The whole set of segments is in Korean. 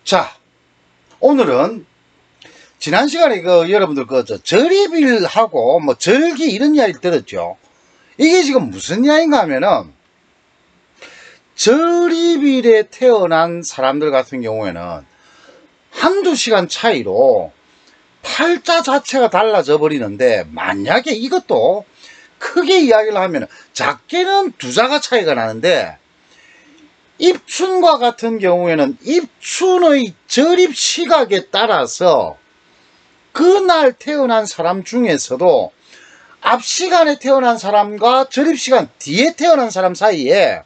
자, 오늘은 지난 시간에 여러분들 절입일하고 뭐 절기 이런 이야기 들었죠. 이게 지금 무슨 이야기인가 하면은 절입일에 태어난 사람들 같은 경우에는 한두 시간 차이로 팔자 자체가 달라져 버리는데, 만약에 이것도 크게 이야기를 하면 작게는 두 자가 차이가 나는데, 입춘과 같은 경우에는 입춘의 절입 시각에 따라서 그날 태어난 사람 중에서도 앞 시간에 태어난 사람과 절입 시간 뒤에 태어난 사람 사이에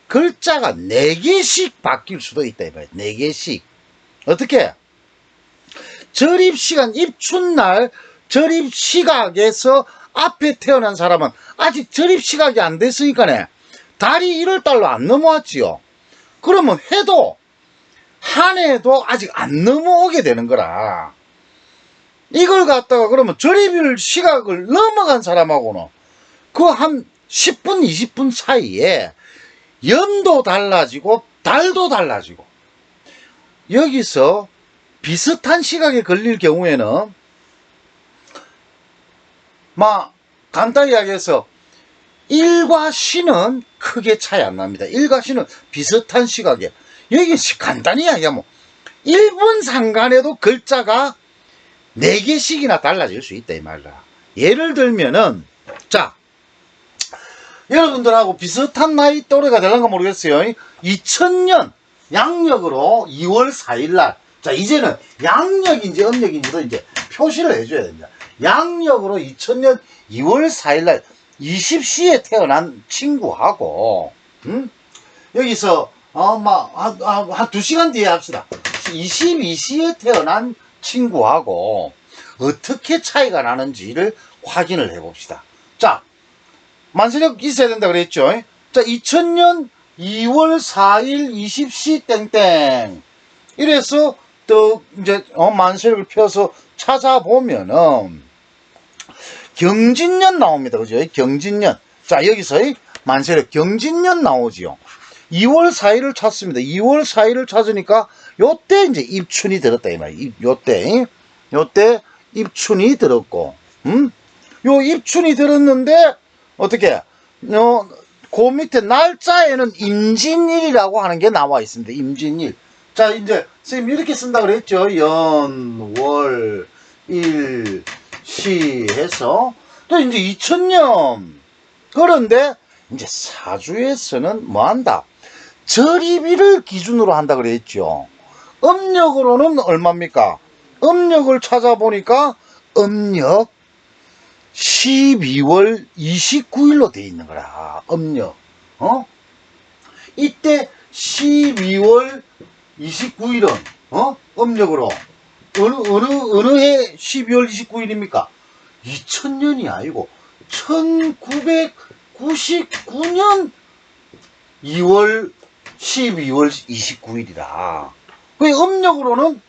글자가 4개씩 바뀔 수도 있다 이거예요. 4개씩. 어떻게? 절입 시간, 입춘날 절입 시각에서 앞에 태어난 사람은 아직 절입 시각이 안 됐으니까네, 달이 1월달로 안 넘어왔지요. 그러면 해도 한 해도 아직 안 넘어오게 되는 거라. 이걸 갖다가 그러면 절입일 시각을 넘어간 사람하고는 그 한 10분 20분 사이에 연도 달라지고 달도 달라지고, 여기서 비슷한 시각에 걸릴 경우에는 간단히 이야기해서 일과 시는 크게 차이 안 납니다. 일과 시는 비슷한 시각에, 여기 간단히 이야기하면 1분 상간에도 글자가 4개씩이나 달라질 수 있다 이 말이야. 예를 들면은, 자, 여러분들하고 비슷한 나이 또래가 될런가 모르겠어요. 2000년 양력으로 2월 4일날, 자, 이제는 양력인지 음력인지도 이제 표시를 해줘야 됩니다. 양력으로 2000년 2월 4일날 20시에 태어난 친구하고, 여기서 한 2시간 뒤에 합시다. 22시에 태어난 친구하고 어떻게 차이가 나는지를 확인을 해 봅시다. 자, 만세력 있어야 된다 그랬죠. 자, 2000년 2월 4일 20시 땡땡 이래서 또 이제 만세력을 펴서 찾아보면은 경진년 나옵니다. 그죠? 경진년. 자, 여기서 만세력 경진년 나오지요. 2월 4일을 찾습니다. 2월 4일을 찾으니까 요때 이제 입춘이 들었다 이 말이에요. 요때 입춘이 들었고, 요 입춘이 들었는데 어떻게? 그 밑에 날짜에는 임진일이라고 하는 게 나와 있습니다. 임진일. 자, 이제 선생님 이렇게 쓴다 그랬죠. 연, 월, 일, 시 해서 또 이제 2000년. 그런데 이제 사주에서는 뭐 한다? 절입일을 기준으로 한다 그랬죠. 음력으로는 얼마입니까? 음력을 찾아보니까 음력 12월 29일로 돼 있는 거라. 음력. 이때 12월 29일은 음력으로 어느 해 12월 29일입니까? 2000년이 아니고 1999년 12월 29일이라. 그 음력으로는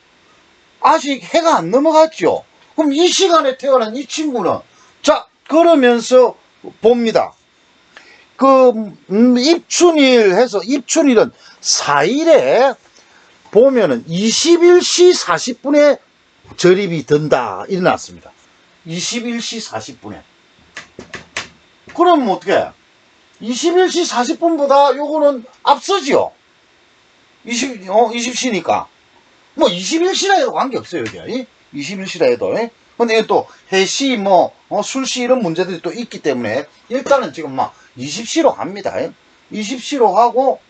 아직 해가 안 넘어갔죠. 그럼 이 시간에 태어난 이 친구는, 자, 그러면서 봅니다. 입춘일 해서, 입춘일은 4일에 보면은 21시 40분에 절입이 든다. 일어났습니다. 21시 40분에. 그럼 어떻게? 21시 40분보다 요거는 앞서지요. 20시니까. 뭐 21시라 해도 관계없어요, 여기. 21시라 해도. 근데 또 해시, 술시 이런 문제들이 또 있기 때문에 일단은 지금 20시로 합니다. 20시로 하고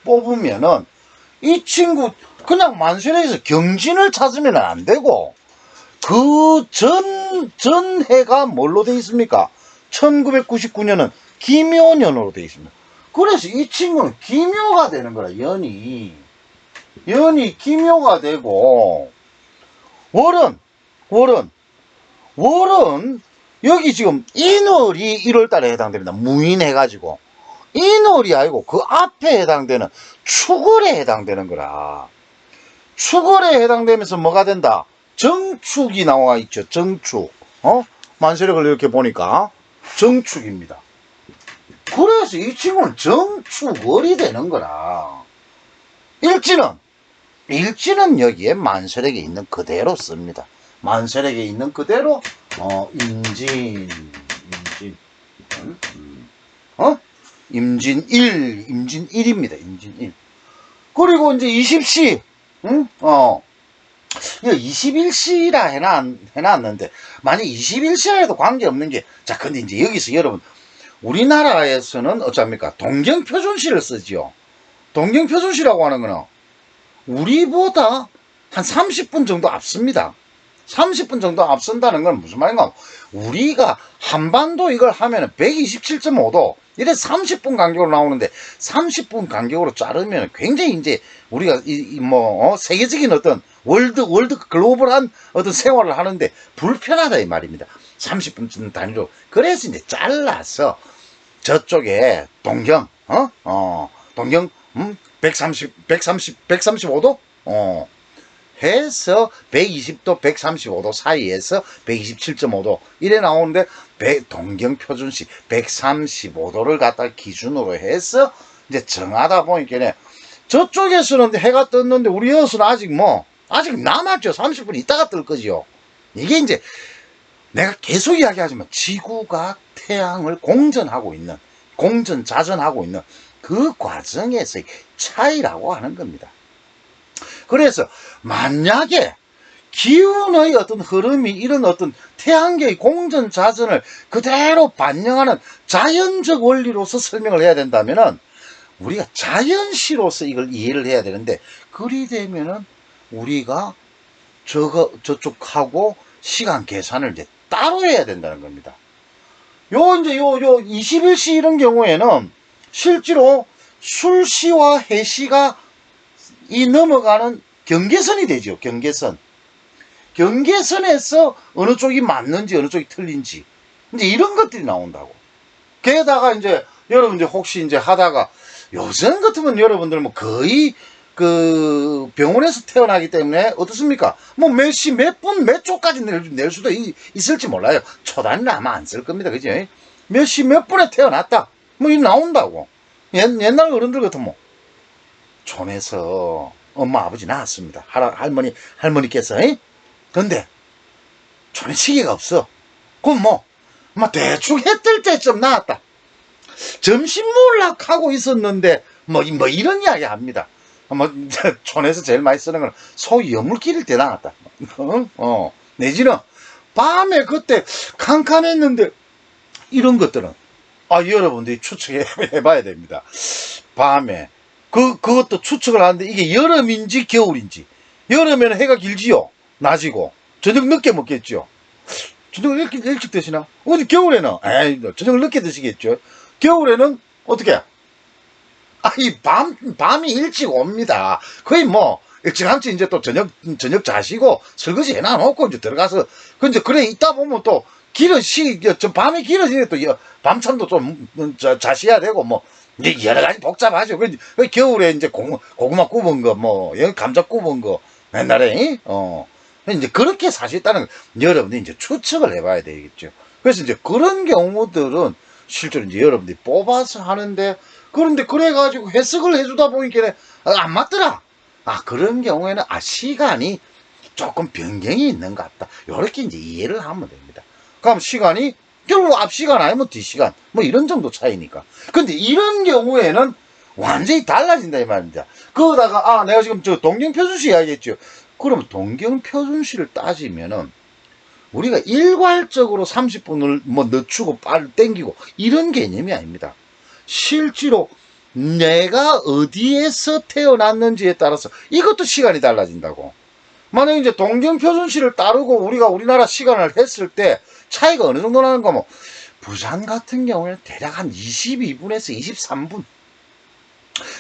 뽑으면은 이 친구 그냥 만세력에서 경진을 찾으면 안 되고, 그 전해가 뭘로 돼 있습니까? 1999년은 기묘년으로 돼 있습니다. 그래서 이 친구는 기묘가 되는 거라. 연이 기묘가 되고, 월은 여기 지금 인월이 1월달에 해당됩니다. 무인해가지고 인월이 아니고 그 앞에 해당되는 축월에 해당되는 거라. 축월에 해당되면서 뭐가 된다? 정축이 나와 있죠. 정축. 만세력을 이렇게 보니까 정축입니다. 그래서 이 친구는 정축월이 되는 거라. 일지는 일지는 여기에 만세력에 있는 그대로 씁니다. 만세력에 있는 그대로 임진 임진1입니다. 임진1. 그리고 이제 20시 21시라 해놨는데 만약 21시라 해도 관계없는 게, 자 근데 이제 여기서 여러분 우리나라에서는 어쩝니까 동경표준시를 쓰지요. 동경표준시라고 하는 거는 우리보다 한 30분 정도 앞섭니다. 30분 정도 앞선다는 건 무슨 말인가? 우리가 한반도 이걸 하면은 127.5도 이래 30분 간격으로 나오는데 30분 간격으로 자르면 굉장히 이제 우리가 세계적인 어떤 월드 글로벌한 어떤 생활을 하는데 불편하다 이 말입니다. 30분 단위로. 그래서 이제 잘라서 저쪽에 동경 135도 해서 120도 135도 사이에서 127.5도 이래 나오는데 동경표준시 135도를 갖다 기준으로 해서 이제 정하다 보니까 저쪽에서는 해가 떴는데 우리 여기서는 아직 남았죠. 30분 있다가 뜰 거지요. 이게 이제 내가 계속 이야기하지만 지구가 태양을 공전자전하고 있는 그 과정에서의 차이라고 하는 겁니다. 그래서 만약에 기운의 어떤 흐름이 이런 어떤 태양계의 공전자전을 그대로 반영하는 자연적 원리로서 설명을 해야 된다면은 우리가 자연시로서 이걸 이해를 해야 되는데, 그리 되면은 우리가 저쪽하고 시간 계산을 이제 따로 해야 된다는 겁니다. 요 21시 이런 경우에는 실제로 술시와 해시가 넘어가는 경계선이 되죠. 경계선에서 어느 쪽이 맞는지 어느 쪽이 틀린지 이제 이런 것들이 나온다고. 게다가 이제 여러분 혹시 이제 하다가 요즘 같으면 여러분들 거의 그 병원에서 태어나기 때문에 어떻습니까? 몇 시, 몇 분, 몇 초까지 낼 수도 있을지 몰라요. 초단위는 아마 안 쓸 겁니다. 그죠? 몇 시, 몇 분에 태어났다. 이 나온다고. 옛날 어른들 같으면 촌에서 엄마 아버지 낳았습니다. 할머니께서. 근데 촌에 시계가 없어. 그럼 대충 해 뜰 때쯤 나왔다. 점심 먹으려고 하고 있었는데 이런 이야기 합니다. 촌에서 제일 많이 쓰는 건 소 여물 기를 때 나왔다. 내지는 밤에 그때 캄캄했는데 이런 것들은 여러분들이 추측해 봐야 됩니다. 밤에 그것도 추측을 하는데 이게 여름인지 겨울인지. 여름에는 해가 길지요. 낮이고 저녁 늦게 먹겠죠. 저녁 일찍 드시나? 어디 겨울에는 저녁을 늦게 드시겠죠. 겨울에는 어떻게? 밤이 일찍 옵니다. 거의 일찌감치 이제 또 저녁 자시고 설거지 해놔놓고 이제 들어가서 그래 있다 보면 또 밤이 길어지니까 또 밤참도 좀 자셔야 되고 이제 여러 가지 복잡하죠. 겨울에 이제 고구마 굽은 거 감자 굽은 거 옛날에 이제 그렇게 사셨다는 여러분들이 이제 추측을 해봐야 되겠죠. 그래서 이제 그런 경우들은 실제로 이제 여러분들이 뽑아서 하는데, 그런데 그래가지고 해석을 해주다 보니까 안 맞더라. 그런 경우에는 시간이 조금 변경이 있는 것 같다. 요렇게 이제 이해를 하면 됩니다. 그럼 시간이 결국 앞시간 아니면 뒷시간 이런 정도 차이니까. 근데 이런 경우에는 완전히 달라진다 이 말입니다. 그러다가 내가 지금 동경표준시 이야기했죠. 그럼 동경표준시를 따지면은 우리가 일괄적으로 30분을 늦추고 빨리 땡기고 이런 개념이 아닙니다. 실제로 내가 어디에서 태어났는지에 따라서 이것도 시간이 달라진다고. 만약에 이제 동경표준시를 따르고 우리가 우리나라 시간을 했을 때 차이가 어느 정도 나는 거 부산 같은 경우에는 대략 한 22분에서 23분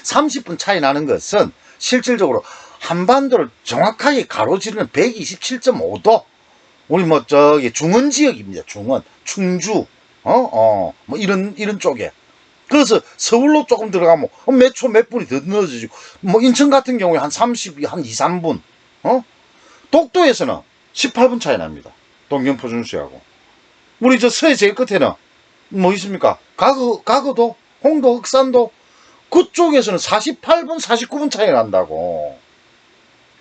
30분 차이 나는 것은 실질적으로 한반도를 정확하게 가로지르는 127.5도 우리 중원 지역입니다. 충주 이런 쪽에. 그래서 서울로 조금 들어가면 몇 초 몇 분이 더 늦어지고 인천 같은 경우에 한 2, 3분 독도에서는 18분 차이 납니다. 동경표준시하고. 우리 서해 제일 끝에는 있습니까? 가거도 홍도 흑산도 그쪽에서는 48분 49분 차이 난다고.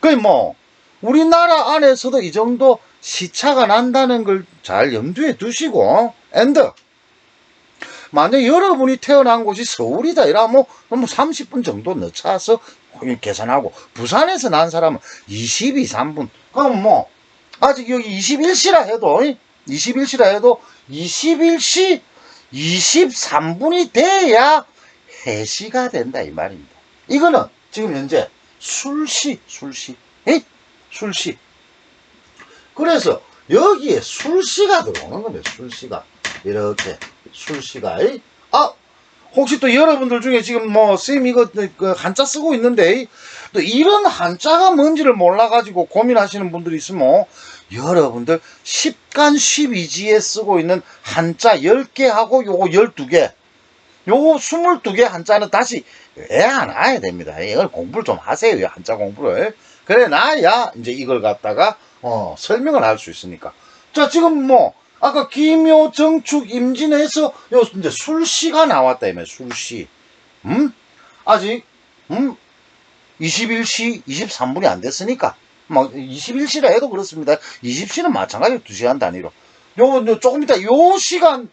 거의 뭐 우리나라 안에서도 이 정도 시차가 난다는 걸 잘 염두에 두시고, 엔드. 만약 여러분이 태어난 곳이 서울이다 이러면 뭐 30분 정도 늦춰서 계산하고, 부산에서 난 사람은 22, 3분. 그럼 뭐 아직 여기 21시라 해도 21시 23분이 돼야 해시가 된다 이 말입니다. 이거는 지금 현재 술시. 그래서 여기에 술시가 들어오는 겁니다. 술시가. 이렇게 술시가. 혹시 또 여러분들 중에 지금 뭐 쌤 이거 그 한자 쓰고 있는데 또 이런 한자가 뭔지를 몰라가지고 고민하시는 분들이 있으면, 여러분들 10간 12지에 쓰고 있는 한자 10개하고 요거 12개, 요거 22개 한자는 다시 외워놔야 됩니다. 이걸 공부를 좀 하세요. 한자 공부를. 그래 놔야 이제 이걸 갖다가 설명을 할 수 있으니까. 자, 지금 뭐 아까 기묘, 정축, 임진에서 요 이제 술시가 나왔다 이면 술시. 아직 21시 23분이 안 됐으니까 뭐 21시라 해도 그렇습니다. 20시는 마찬가지로 2시간 단위로. 요 조금 이따 요 시간에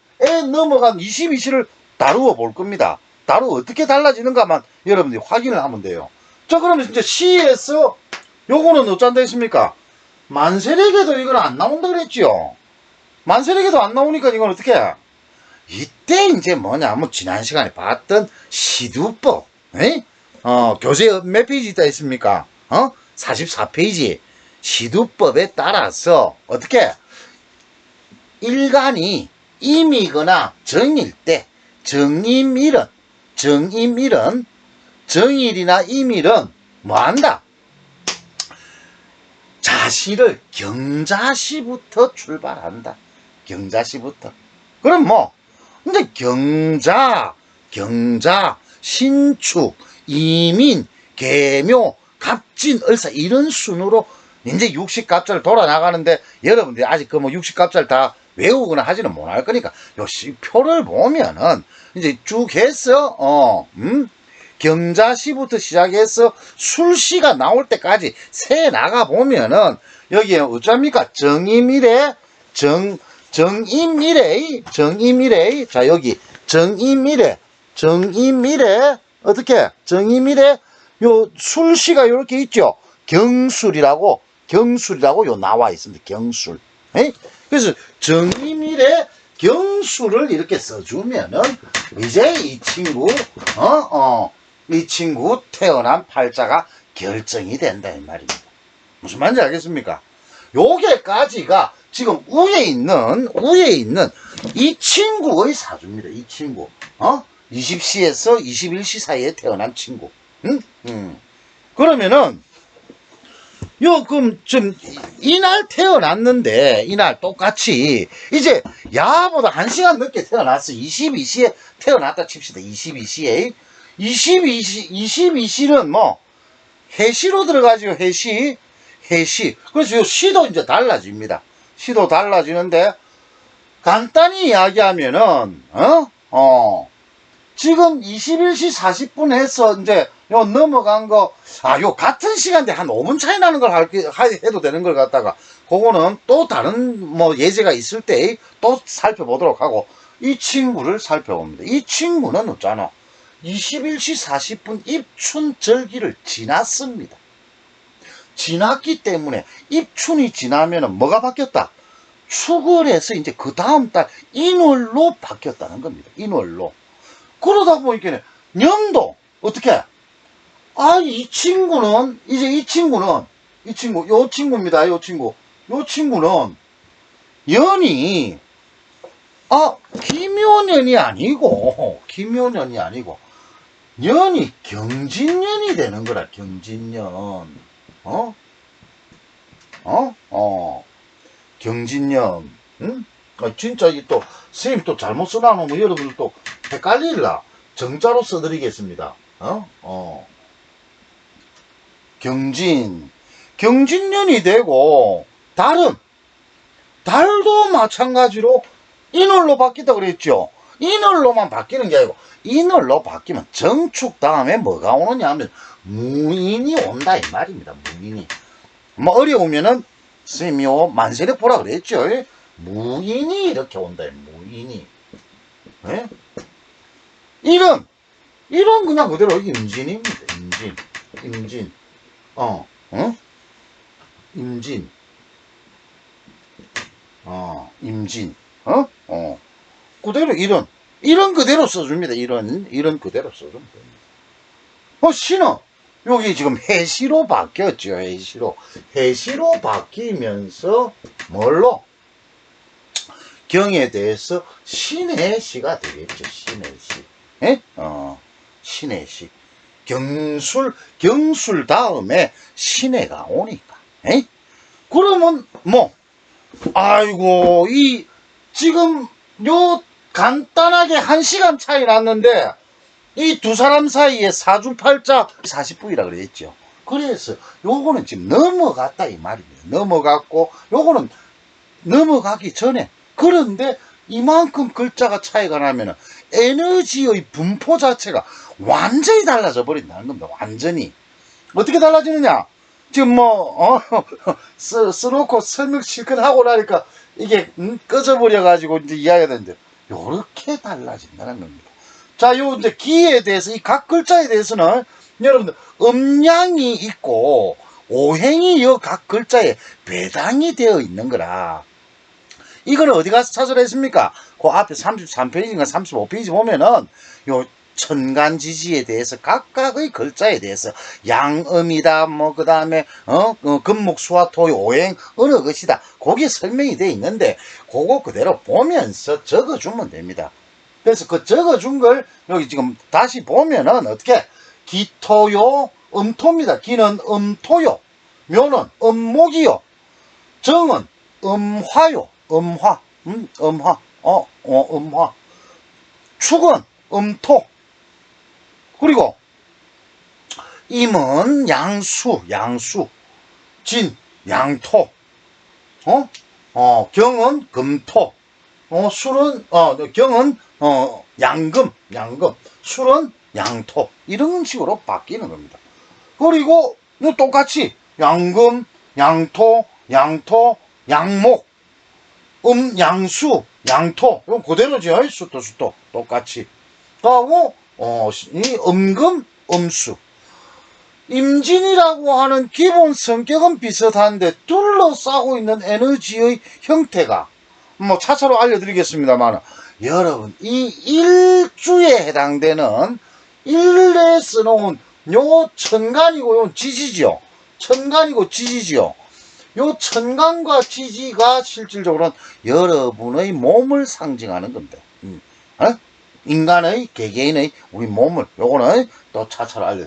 넘어간 22시를 다루어 볼 겁니다. 어떻게 달라지는가만 여러분들이 확인을 하면 돼요. 자, 그러면 이제 시에서 요거는 어쩐다 했습니까? 만세력에도 이건 안 나온다 그랬지요. 만세력에도 안 나오니까 이건 어떻게 해? 이때 이제 뭐냐면 지난 시간에 봤던 시두법, 교재 몇 페이지 있다 했습니까? 44페이지. 시두법에 따라서 어떻게 일간이 임이거나 정일 때, 정임일은 정일이나 임일은 뭐한다? 자시를 경자시부터 출발한다. 경자시부터. 그럼 뭐 근데 경자, 신축, 이민, 계묘, 갑진, 을사 이런 순으로 이제 60갑자를 돌아 나가는데, 여러분들이 아직 그 뭐 60갑자를 다 외우거나 하지는 못할 거니까 요 표를 보면은 이제 쭉 해서 경자시부터 시작해서 술시가 나올 때까지 세 나가 보면은 여기에 어쩝니까? 정임일에 자, 여기 정임일에 어떻게? 정임일에 요 술시가 요렇게 있죠. 경술이라고 요 나와 있습니다. 경술. 그래서 정임일에 경술을 이렇게 써주면은 이제 이 친구 태어난 팔자가 결정이 된다 이 말입니다. 무슨 말인지 알겠습니까? 요게까지가 지금 위에 있는 이 친구의 사주입니다. 이 친구 20시에서 21시 사이에 태어난 친구. 그러면은 그럼 좀 이날 태어났는데, 이날 똑같이 이제 야보다 1시간 늦게 태어났어. 22시에 태어났다 칩시다. 22시는 뭐 해시로 들어가죠. 해시. 그래서 요 시도 이제 달라집니다. 시도 달라지는데, 간단히 이야기하면은 지금 21시 40분 해서 이제 요 넘어간 거, 요 같은 시간대 한 5분 차이 나는 걸 해도 되는 걸 갖다가, 그거는 또 다른 뭐 예제가 있을 때 또 살펴보도록 하고, 이 친구를 살펴봅니다. 이 친구는 어쩌나 21시 40분 입춘절기를 지났습니다. 지났기 때문에 입춘이 지나면은 뭐가 바뀌었다? 축월해서 이제 그 다음 달 인월로 바뀌었다는 겁니다. 인월로. 그러다 보니까 년도 어떻게? 이 친구는 요 친구입니다. 요 친구는 연이 기묘년이 아니고 년이 경진년이 되는 거라. 경진년. 경진년. 진짜 이 또 선생님 또 잘못 써놔놓으면 여러분들 또 헷갈릴라. 정자로 써드리겠습니다. 경진년이 되고, 달도 마찬가지로 인월로 바뀌다 그랬죠. 인월로만 바뀌는 게 아니고, 인월로 바뀌면 정축 다음에 뭐가 오느냐 하면 무인이 온다 이 말입니다. 무인이. 뭐 어려우면은 선생님이 만세력 보라 그랬죠. 무인이 이렇게 온다. 무인이. 예? 이런 그냥 그대로 임진입니다. 임진. 어? 임진. 임진. 그대로 이런 그대로 써줍니다. 이런 그대로 써주면 됩니다. 시는 여기 지금 해시로 바뀌었죠. 해시로 바뀌면서 뭘로? 경에 대해서 신의 시가 되겠죠. 신의 시. 예? 신의 시. 경술 다음에 신해가 오니까. 에? 그러면 아이고 지금 간단하게 1시간 차이 났는데 이 두 사람 사이에 사주팔자 40부이라 그랬죠. 그래서 요거는 지금 넘어갔다 이 말입니다. 넘어갔고 요거는 넘어가기 전에 그런데 이만큼 글자가 차이가 나면은 에너지의 분포 자체가 완전히 달라져 버린다는 겁니다. 완전히. 어떻게 달라지느냐? 지금 써놓고 설명 실컷 하고 나니까 이게 꺼져버려가지고 이제 이야기가 되는데 요렇게 달라진다는 겁니다. 자, 요 이제 기에 대해서 이 각 글자에 대해서는 여러분들 음양이 있고 오행이 요 각 글자에 배당이 되어 있는 거라. 이거는 어디 가서 찾으라 했습니까? 그 앞에 33페이지인가 35페이지 보면은 요 천간지지에 대해서 각각의 글자에 대해서 양음이다 그 다음에 금목수화토 오행 어느 것이다 거기에 설명이 되어 있는데 그거 그대로 보면서 적어주면 됩니다. 그래서 그 적어준 걸 여기 지금 다시 보면은 어떻게 기토요 음토입니다. 기는 음토요, 묘는 음목이요, 정은 음화요, 음화, 음화, 축은 음토, 그리고 임은 양수, 진, 양토, 경은 금토, 술은, 경은, 양금, 술은 양토. 이런 식으로 바뀌는 겁니다. 그리고, 똑같이, 양금, 양토, 양목, 양수, 양토. 이건 그대로죠. 수도. 똑같이. 하고, 이 음금, 음수. 임진이라고 하는 기본 성격은 비슷한데 둘러싸고 있는 에너지의 형태가 차차로 알려드리겠습니다만 여러분 이 일주에 해당되는 일에 써놓은 요 천간이고 요 지지죠. 천간이고 지지죠. 요 천간과 지지가 실질적으로는 여러분의 몸을 상징하는 겁니다. 인간의 개개인의 우리 몸을 요거는 또 차차로 알려.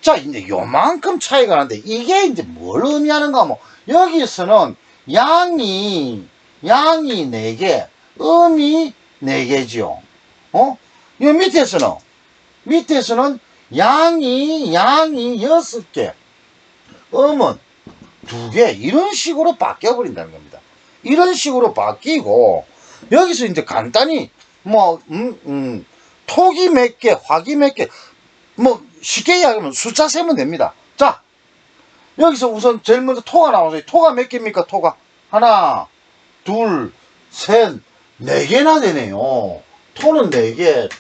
자, 이제 요만큼 차이가 나는데 이게 이제 뭘 의미하는가 하면 여기서는 양이 4개, 음이 4개지요. 이 밑에서는 양이 6개, 음은 2개 이런 식으로 바뀌어 버린다는 겁니다. 이런 식으로 바뀌고 여기서 이제 간단히 톡이 몇 개, 화기 몇 개, 쉽게 이야기하면 숫자 세면 됩니다. 자, 여기서 우선 제일 먼저 토가 나오죠. 토가 몇 개입니까? 토가 하나, 둘, 셋, 4개나 되네요. 토는 4개,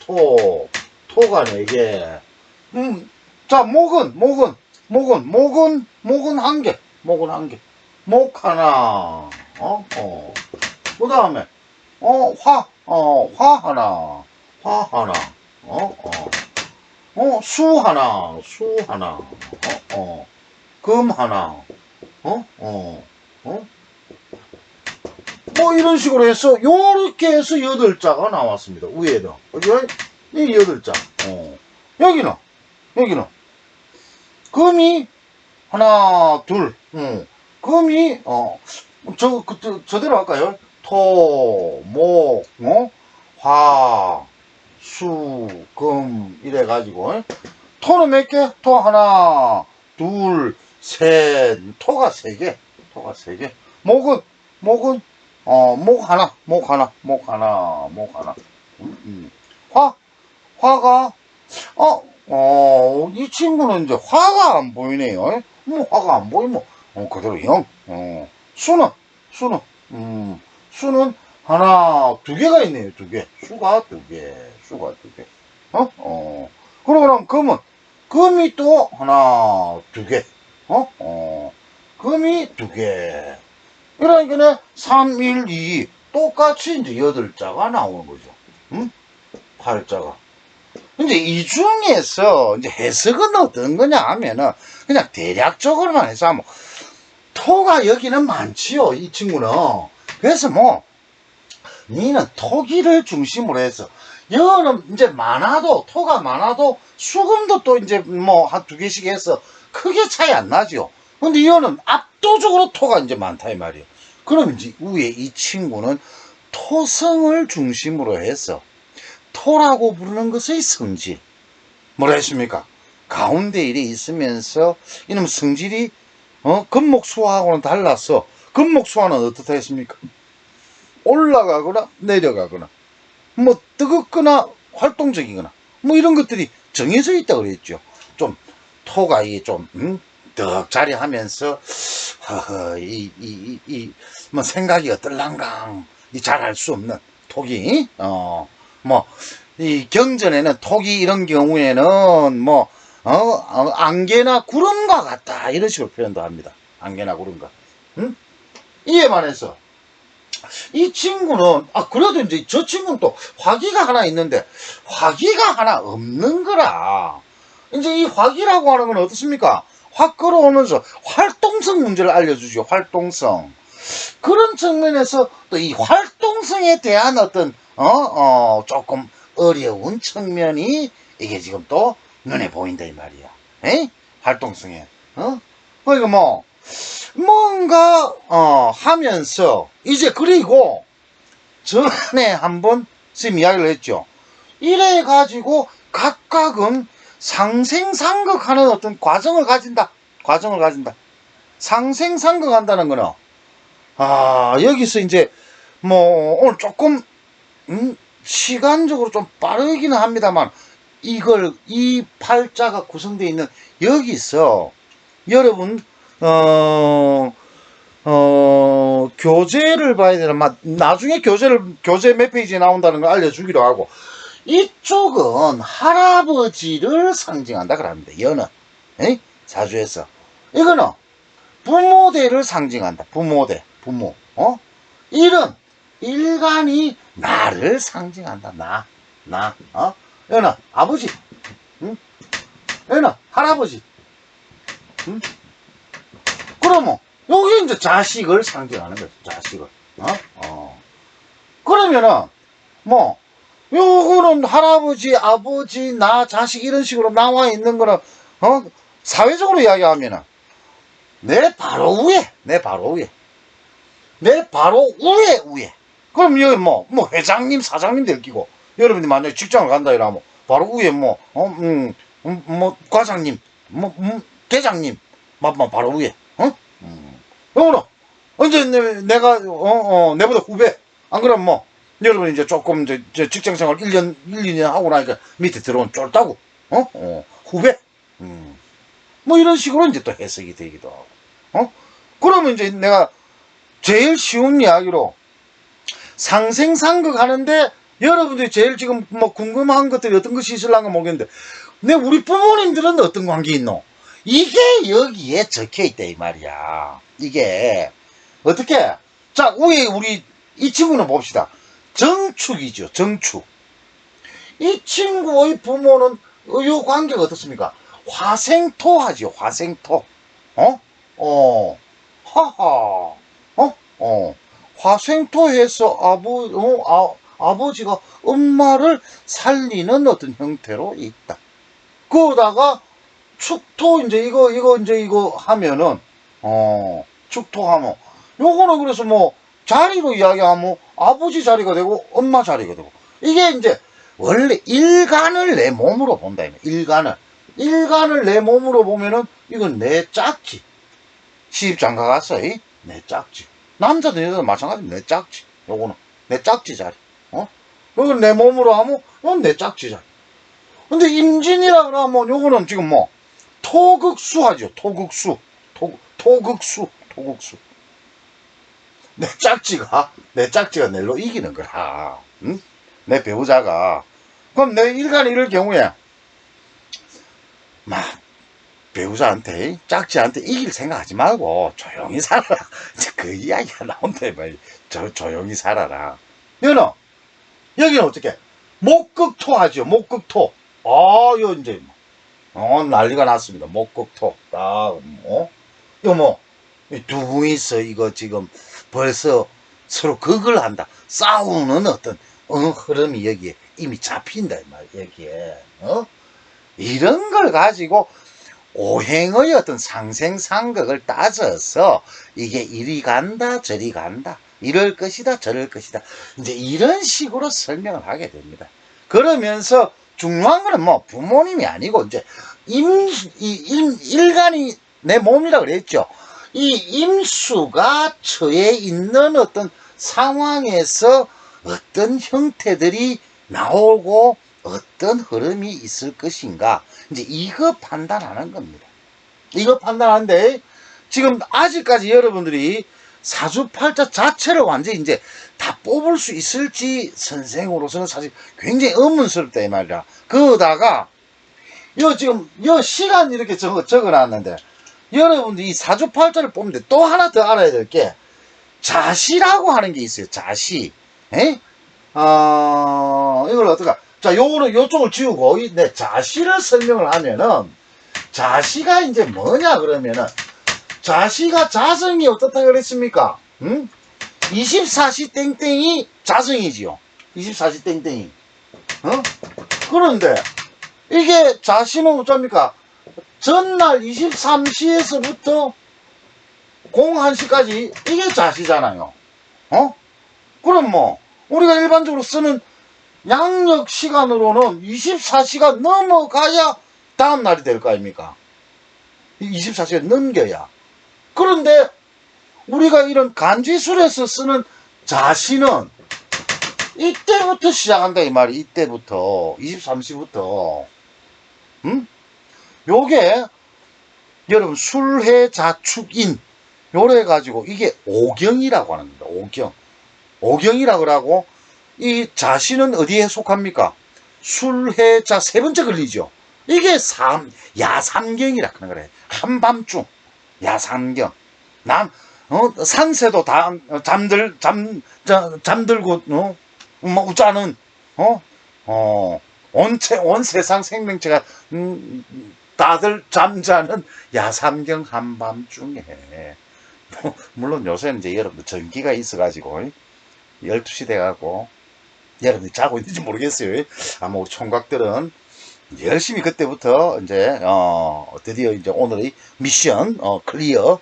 토가 4개. 자, 목은 1개, 목 하나, 그 다음에 화 하나, 수 하나, 금 하나, 이런 식으로 해서, 요렇게 해서 8자가 나왔습니다. 위에는. 그죠? 이 8자. 여기는. 금이, 하나, 둘, 금이, 저대로 할까요? 토, 목, 화, 수, 금, 이래가지고. 토는 몇 개? 토 하나, 둘, 셋, 토가 3개. 목은, 목 하나. 화가, 이 친구는 이제 화가 안 보이네요. 화가 안 보이면, 그대로 0. 수는, 수는, 수는 하나, 두 개가 있네요, 두 개. 수가 두 개, 수가 두 개. 그러고 나면 금이 또 하나, 두 개. 금이 두 개. 그러니까 3, 1, 2 똑같이 이제 8자가 나오는 거죠. 응? 8자가. 이제 이 중에서 이제 해석은 어떤 거냐 하면은 그냥 대략적으로만 해서 하면 토가 여기는 많지요, 이 친구는. 그래서 뭐 니는 토기를 중심으로 해서 여는 이제 많아도 토가 많아도 수금도 또 이제 뭐 한 두 개씩 해서 크게 차이 안 나죠. 근데 이거는 압도적으로 토가 이제 많다 이 말이에요. 그럼 이제 위에 이 친구는 토성을 중심으로 해서 토라고 부르는 것의 성질. 뭐라 했습니까? 가운데 일이 있으면서 이놈 성질이 금목수화하고는 달라서 금목수화는 어떻다 했습니까? 올라가거나 내려가거나 뭐 뜨겁거나 활동적이거나 뭐 이런 것들이 정해져 있다 그랬죠. 좀 토가 이게 좀 덕 자리하면서 허허 뭐 생각이 어떨랑강 잘할 수 없는 톡이 뭐 이 경전에는 톡이 이런 경우에는 뭐 안개나 구름과 같다 이런 식으로 표현도 합니다. 안개나 구름과. 이에 반해서 이 친구는 그래도 이제 저 친구는 또 화기가 하나 있는데 화기가 하나 없는 거라. 이제 이 화기라고 하는 건 어떻습니까? 확 끌어오면서 활동성 문제를 알려주죠. 활동성. 그런 측면에서 또 이 활동성에 대한 어떤 조금 어려운 측면이 이게 지금 또 눈에 보인다 이 말이야. 에이? 활동성에. 그러니까 뭐 뭔가 하면서 이제 그리고 전에 한번 선생님 이야기를 했죠. 이래 가지고 각각은 상생상극하는 어떤 과정을 가진다. 과정을 가진다. 상생상극한다는 거는 여기서 이제 뭐 오늘 조금 시간적으로 좀 빠르기는 합니다만 이 팔자가 구성되어 있는 여기서 여러분 교재를 봐야 되나 나중에 교재 몇 페이지에 나온다는 걸 알려주기로 하고 이쪽은 할아버지를 상징한다 그럽니다. 여는 사주에서 이거는 부모대를 상징한다. 부모대 부모 일은 일간이 나를 상징한다. 여는 아버지 여는 할아버지 그러면 여기 이제 자식을 상징하는 거죠. 자식을 그러면은 뭐 요거는 할아버지 아버지 나 자식 이런 식으로 나와 있는 거는 사회적으로 이야기하면은 내 바로 위에 그럼 여기 뭐 회장님 사장님 될 끼고 여러분이 만약에 직장을 간다 이러면 바로 위에 뭐 과장님 대장님 바로 위에 요거는 이제 내가 내보다 후배 안 그러면 뭐 여러분 이제 조금 이제 직장생활 1년 2년 하고 나니까 밑에 들어온 쫄다고 후배 뭐 이런 식으로 이제 또 해석이 되기도 하고 그러면 이제 내가 제일 쉬운 이야기로 상생상극 하는데 여러분들이 제일 지금 뭐 궁금한 것들이 어떤 것이 있을란가 모르겠는데 우리 부모님들은 어떤 관계 있노? 이게 여기에 적혀 있다 이 말이야. 이게 어떻게 자 위에 우리 이 친구는 봅시다. 정축이죠. 정축. 이 친구의 부모는 이 관계가 어떻습니까? 화생토하죠. 화생토. 하하. 화생토해서 아버지가 엄마를 살리는 어떤 형태로 있다. 그러다가 축토 이거 하면은 축토하면 요거는 그래서 뭐 자리로 이야기하면 아버지 자리가 되고 엄마 자리가 되고 이게 이제 원래 일간을 내 몸으로 본다. 일간을 내 몸으로 보면은 이건 내 짝지. 시집장가 갔어. 내 짝지. 남자도 여자도 마찬가지입니다. 내 짝지. 요거는 내 짝지 자리. 이건 내 몸으로 하면 이건 내 짝지 자리. 근데 임진이라 그러면 요거는 지금 뭐 토극수하죠. 토극수. 토극수. 내 짝지가 낼로 이기는 거라. 응? 내 배우자가. 그럼 내 일간이 이럴 경우에 막 배우자한테 짝지한테 이길 생각하지 말고 조용히 살아라. 그 이야기가 나온다. 조용히 살아라. 여기는 어떻게 목극토 하죠. 목극토. 요 이제 난리가 났습니다. 목극토. 이거 두 분이서 이거 지금 벌써 서로 극을 한다. 싸우는 어떤 흐름이 여기에 이미 잡힌다 이 말. 여기에 이런 걸 가지고 오행의 어떤 상생상극을 따져서 이게 이리 간다 저리 간다, 이럴 것이다 저럴 것이다, 이제 이런 식으로 설명을 하게 됩니다. 그러면서 중요한 거는 부모님이 아니고 이제 일간이 내 몸이라 그랬죠. 이 임수가 처해 있는 어떤 상황에서 어떤 형태들이 나오고 어떤 흐름이 있을 것인가, 이제 이거 판단하는 겁니다. 이거 판단하는데 지금 아직까지 여러분들이 사주팔자 자체를 완전히 이제 다 뽑을 수 있을지 선생으로서는 사실 굉장히 의문스럽다 이 말이야. 그러다가 지금 시간 이렇게 적어놨는데 여러분들이 이 사주팔자를 뽑는데 또 하나 더 알아야 될 게 자시라고 하는 게 있어요. 자시. 이걸 어떡하? 자, 요쪽을 지우고, 내 자시를 설명을 하면은, 자시가 이제 뭐냐, 그러면은, 자시가 자성이 어떻다 그랬습니까? 24시 땡땡이 자성이지요. 24시 땡땡이. 그런데, 이게 자시는 어쩝니까? 전날 23시에서부터 01시까지, 이게 자시잖아요. 그럼 우리가 일반적으로 쓰는 양력 시간으로는 24시가 넘어가야 다음 날이 될 거 아닙니까? 24시가 넘겨야. 그런데 우리가 이런 간지술에서 쓰는 자시는 이때부터 시작한다 이 말이. 이때부터 23시부터. 요게 여러분 술해자축인 요래 가지고 이게 오경이라고 하는 겁니다. 오경이라고 하고, 이 자시는 어디에 속합니까? 술해자 세 번째 걸리죠. 이게 야삼경이라 하는 거래. 한밤중 야삼경. 산새도 다 잠들고 우자는 온 세상 생명체가 다들 잠자는 야삼경 한밤중에. 물론 요새는 이제 여러분들 전기가 있어가지고 12시 돼가고 여러분들이 자고 있는지 모르겠어요. 아마 우리 총각들은 열심히 그때부터 이제 드디어 이제 오늘의 미션 클리어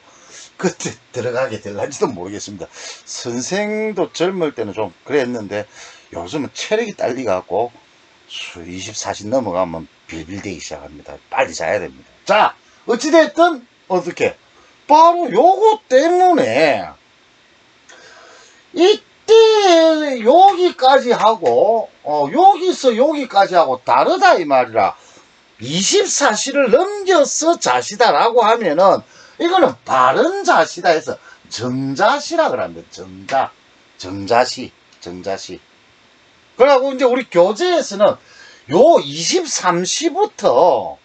그때 들어가게 될런지도 모르겠습니다. 선생도 젊을 때는 좀 그랬는데 요즘은 체력이 딸리갖고 24시 넘어가면 빌빌대기 시작합니다. 빨리 자야 됩니다. 자, 어찌됐든 어떻게 바로 요거 때문에 이때 여기까지 하고 여기서 여기까지 하고 다르다 이 말이라. 24시를 넘겨서 자시다라고 하면은 이거는 바른 자시다 해서 정자시라 그럽니다. 정자시. 그러고 이제 우리 교재에서는 요 23시부터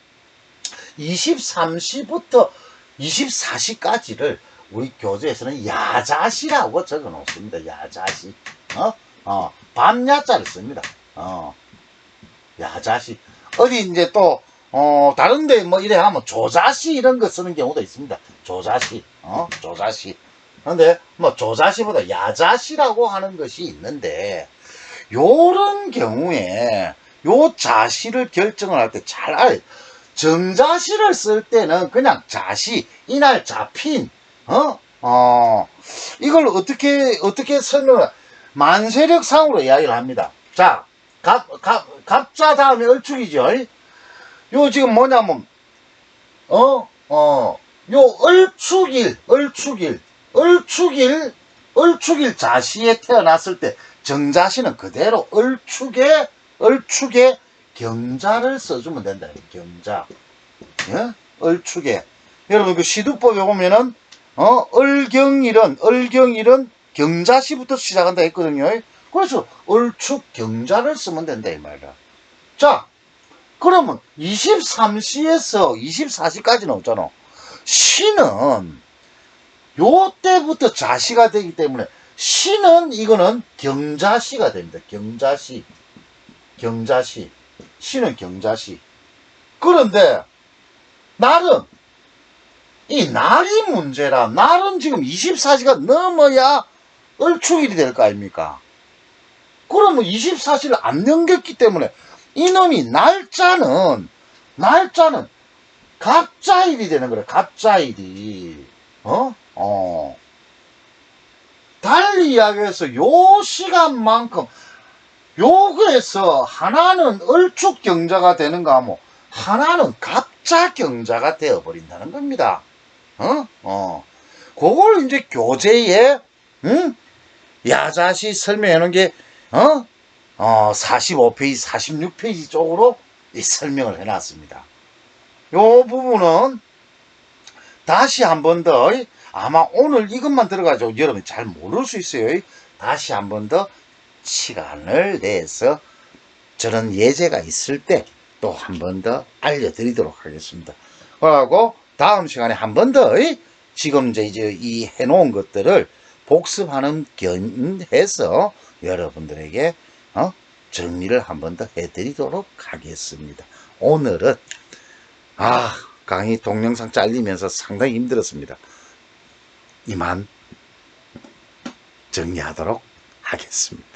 24시까지를 우리 교재에서는 야자시라고 적어 놓습니다. 야자시. 밤야자를 씁니다. 야자시. 어디 이제 또 다른데 이래 하면 조자시 이런 거 쓰는 경우도 있습니다. 조자시. 그런데 조자시보다 야자시라고 하는 것이 있는데, 요런 경우에 요 자시를 결정을 할 때 잘 알아요. 정자시를 쓸 때는 그냥 자시, 이날 잡힌 이걸 어떻게 설명을 만세력상으로 이야기를 합니다. 자, 갑자 다음에 얼축이죠. 요 지금 뭐냐면 요 얼축일 자시에 태어났을 때 정자시는 그대로 얼축에 경자를 써주면 된다. 경자. 예? 얼축에. 여러분 그 시두법에 보면은 을경일은 경자시부터 시작한다 했거든요. 그래서 을축경자를 쓰면 된다 이 말이야. 자, 그러면 23시에서 24시까지는 없잖아. 시는 요때부터 자시가 되기 때문에 시는 이거는 경자시가 됩니다. 경자시. 시는 경자시. 그런데 날은 이 날이 문제라. 날은 지금 24시가 넘어야 을축일이 될 거 아닙니까? 그러면 24시를 안 넘겼기 때문에 이놈이 날짜는 갑자일이 되는 거래. 갑자일이. 달리 이야기해서 요 시간만큼 그래서 하나는 을축경자가 되는가 하면 하나는 갑자경자가 되어버린다는 겁니다. 그걸 이제 교재에 야자시 설명해 놓은 게 45페이지 46페이지 쪽으로 이 설명을 해 놨습니다. 요 부분은 다시 한 번 더 아마 오늘 이것만 들어가지고 여러분이 잘 모를 수 있어요. 다시 한 번 더 시간을 내서 저런 예제가 있을 때 또 한 번 더 알려드리도록 하겠습니다. 그리고 다음 시간에 한 번 더 지금 이제 이 해놓은 것들을 복습하는 견해서 여러분들에게 정리를 한 번 더 해드리도록 하겠습니다. 오늘은 강의 동영상 잘리면서 상당히 힘들었습니다. 이만 정리하도록 하겠습니다.